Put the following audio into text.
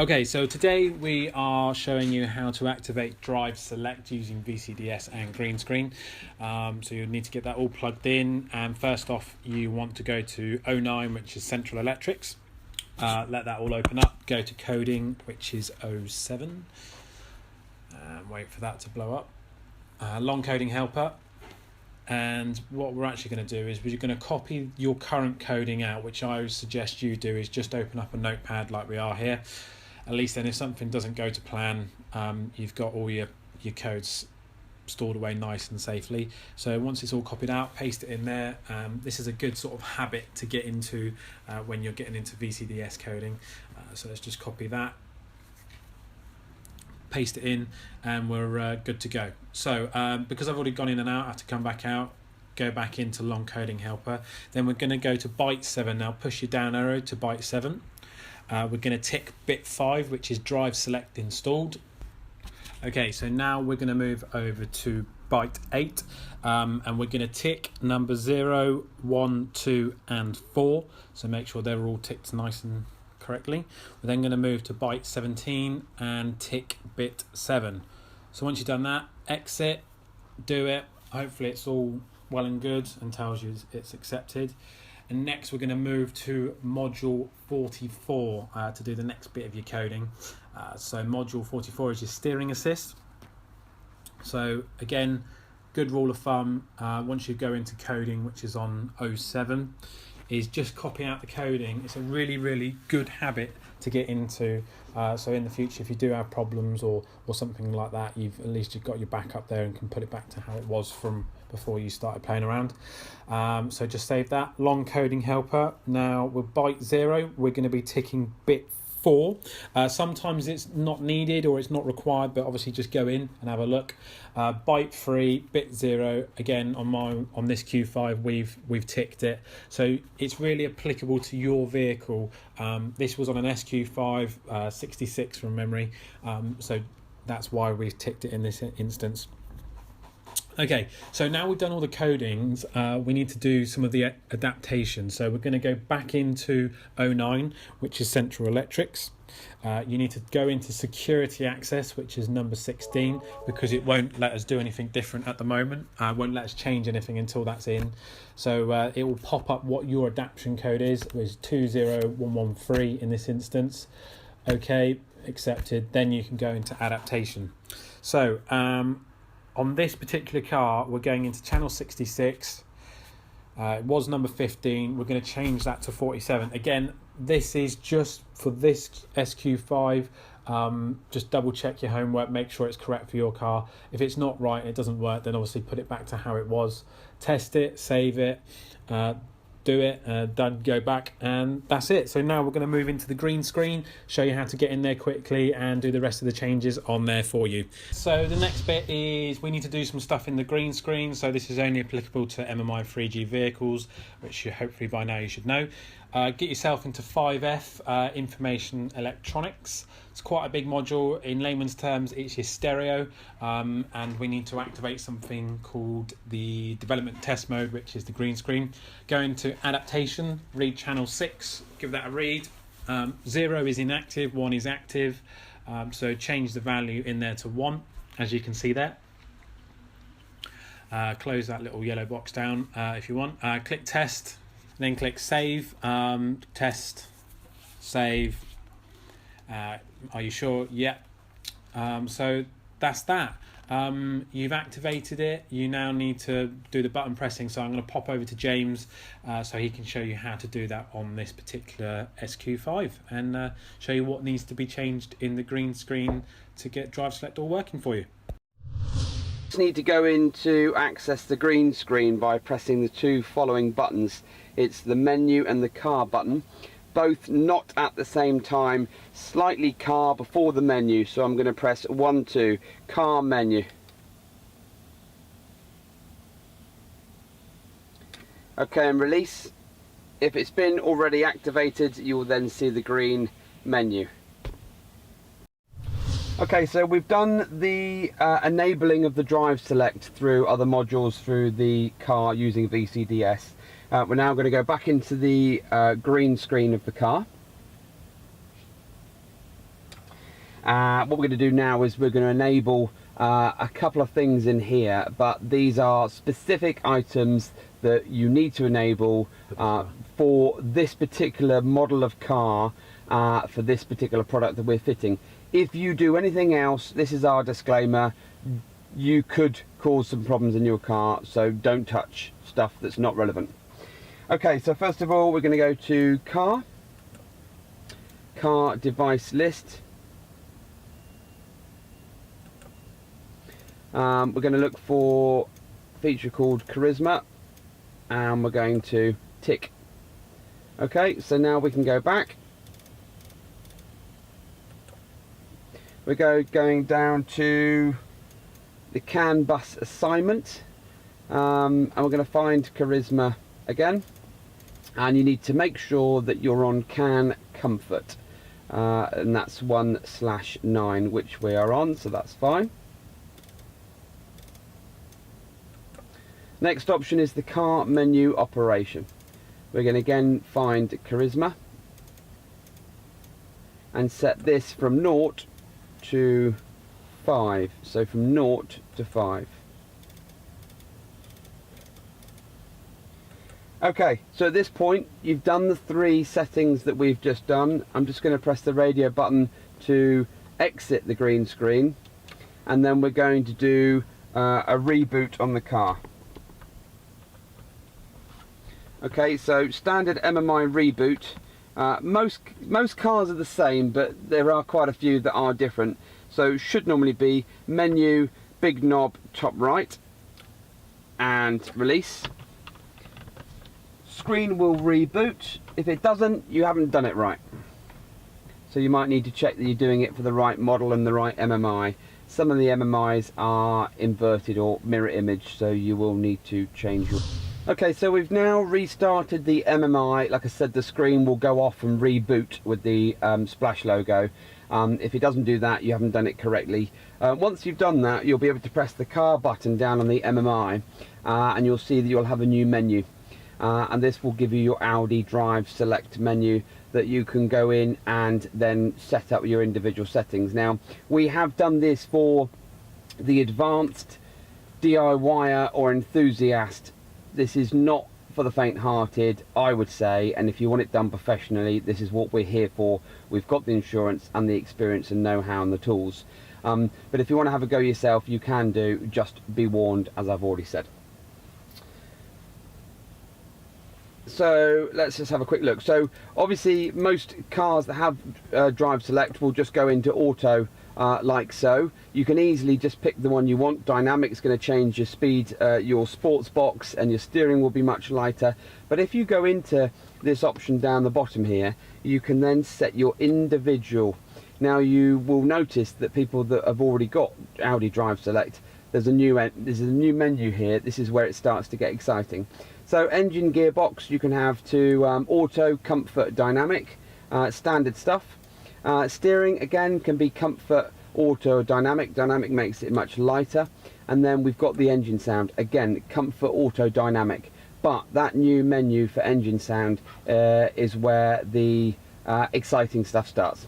Okay, so today we are showing you how to activate Drive Select using VCDS and green screen. So you need to get that all plugged in, and first off you want to go to 09, which is Central Electrics. Let that all open up, go to coding, which is 07, and wait for that to blow up. Long coding helper, and what we're actually going to do is we're going to copy your current coding out, which I would suggest you do is just open up a notepad like we are here. At least then if something doesn't go to plan, you've got all your codes stored away nice and safely. So once it's all copied out, paste it in there. This is a good sort of habit to get into when you're getting into VCDS coding. So let's just copy that, paste it in, and we're good to go. So because I've already gone in and out, I have to come back out, go back into long coding helper. Then we're going to go to byte 7 now. Push your down arrow to byte 7. We're going to tick bit 5, which is Drive Select installed. Okay, so now we're going to move over to byte 8, and we're going to tick number 0, 1, 2 and 4. So make sure they're all ticked nice and correctly. We're then going to move to byte 17 and tick bit 7. So once you've done that, exit, do it. Hopefully it's all well and good and tells you it's accepted. And next we're going to move to module 44 to do the next bit of your coding. So module 44 is your steering assist. So again, good rule of thumb, once you go into coding, which is on 07, is just copy out the coding. It's a really good habit to get into. So in the future, if you do have problems or something like that, at least you've got your backup there and can put it back to how it was from before you started playing around. So just save that. Long coding helper. Now with byte 0, we're going to be ticking bit 4. Sometimes it's not needed or it's not required, but obviously just go in and have a look. Byte 3, bit 0. Again, on this Q5, we've ticked it. So it's really applicable to your vehicle. This was on an SQ5 66 from memory, so that's why we've ticked it in this instance. Okay, so now we've done all the codings, we need to do some of the adaptation. So we're going to go back into 09, which is Central Electrics. You need to go into security access, which is number 16, because it won't let us do anything different at the moment. Won't let us change anything until that's in. So it will pop up what your adaptation code is, which is 20113 in this instance. Okay, accepted. Then you can go into adaptation. So on this particular car, we're going into channel 66. It was number 15. We're going to change that to 47. Again, this is just for this SQ5. Just double check your homework, make sure it's correct for your car. If it's not right and it doesn't work, then obviously put it back to how it was. Test it, save it, do it, done, go back, and that's it. So now we're going to move into the green screen, show you how to get in there quickly and do the rest of the changes on there for you. So the next bit is we need to do some stuff in the green screen. So this is only applicable to MMI 3G vehicles, which you hopefully by now you should know. Get yourself into 5F, information electronics. It's quite a big module. In layman's terms, it's your stereo, and we need to activate something called the development test mode, which is the green screen. Go into adaptation, read channel 6, give that a read. 0 is inactive, 1 is active, so change the value in there to 1, as you can see there. Close that little yellow box down if you want. Click test, then click save, test, save. Are you sure? Yeah. So that's that. You've activated it. You now need to do the button pressing. So I'm going to pop over to James so he can show you how to do that on this particular SQ5 and show you what needs to be changed in the green screen to get Drive Select all working for you. Need to go in to access the green screen by pressing the two following buttons. It's the menu and the car button, both not at the same time, slightly car before the menu. So I'm going to press 1, 2, car menu. Okay, and release. If it's been already activated, you will then see the green menu. Okay, so we've done the enabling of the Drive Select through other modules through the car using VCDS. We're now going to go back into the green screen of the car. What we're going to do now is we're going to enable a couple of things in here, but these are specific items that you need to enable for this particular model of car, for this particular product that we're fitting. If you do anything else, this is our disclaimer, you could cause some problems in your car, so don't touch stuff that's not relevant. Okay, so first of all we're going to go to car device list. We're going to look for a feature called Charisma, and we're going to tick. Okay, so now we can go back. We're going down to the CAN bus assignment, and we're going to find Charisma again, and you need to make sure that you're on CAN Comfort, and that's 1/9, which we are on, so that's fine. Next option is the car menu operation. We're going to again find Charisma and set this from 0 to 5, so from 0 to 5. Okay, so at this point you've done the 3 settings that we've just done. I'm just going to press the radio button to exit the green screen, and then we're going to do a reboot on the car. Okay, so standard MMI reboot. Most cars are the same, but there are quite a few that are different. So should normally be menu, big knob, top right, and release. Screen will reboot. If it doesn't, you haven't done it right. So you might need to check that you're doing it for the right model and the right MMI. Some of the MMIs are inverted or mirror image, so you will need to change your... Okay, so we've now restarted the MMI. Like I said, the screen will go off and reboot with the splash logo. If it doesn't do that, you haven't done it correctly. Once you've done that, you'll be able to press the car button down on the MMI, and you'll see that you'll have a new menu. And this will give you your Audi Drive Select menu that you can go in and then set up your individual settings. Now, we have done this for the advanced DIYer or enthusiast. This is not for the faint-hearted, I would say, and if you want it done professionally, this is what we're here for. We've got the insurance and the experience and know-how and the tools. But if you want to have a go yourself, you can do. Just be warned, as I've already said. So let's just have a quick look. So obviously most cars that have Drive Select will just go into auto, like so. You can easily just pick the one you want. Dynamic's going to change your speed, your sports box, and your steering will be much lighter. But if you go into this option down the bottom here, you can then set your individual. Now you will notice that people that have already got Audi Drive Select, there's a new menu here. This is where it starts to get exciting. So engine, gearbox, you can have to auto, comfort, dynamic, standard stuff. Steering again can be comfort, auto, dynamic. Dynamic makes it much lighter. And then we've got the engine sound, again comfort, auto, dynamic. But that new menu for engine sound is where the exciting stuff starts.